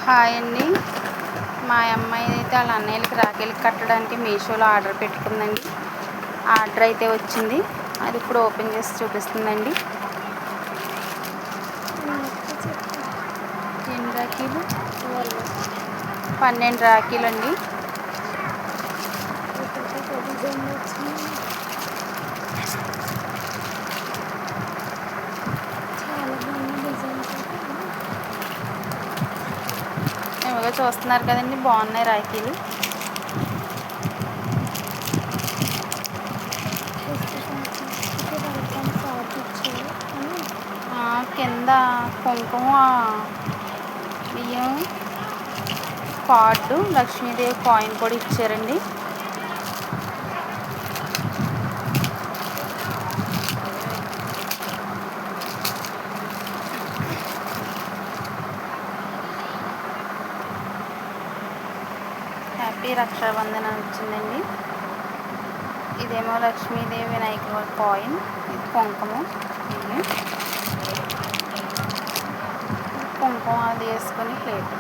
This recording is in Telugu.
హాయ్ అండి. మా అమ్మాయి అయితే వాళ్ళ అన్నయ్యలకి రాఖీలకి కట్టడానికి మీషోలో ఆర్డర్ పెట్టుకుందండి. ఆర్డర్ అయితే వచ్చింది. అది ఇప్పుడు ఓపెన్ చేసి చూపిస్తుందండి. ఎన్ని రాఖీలు? 12 రాఖీలు అండి. ఏమో చూస్తున్నారు కదండి, బాగున్నాయి రాఖీలు. కింద కుంకుమ బియ్యం కార్డు, లక్ష్మీదేవి కాయిన్ కూడా ఇచ్చారండి. హ్యాపీ రక్షాబంధన్ అని వచ్చిందండి. ఇదేమో లక్ష్మీదేవి వినాయకుడు కాయిన్, ఇది కుంకుమ కుంకుమ అది వేసుకొని ప్లేట్.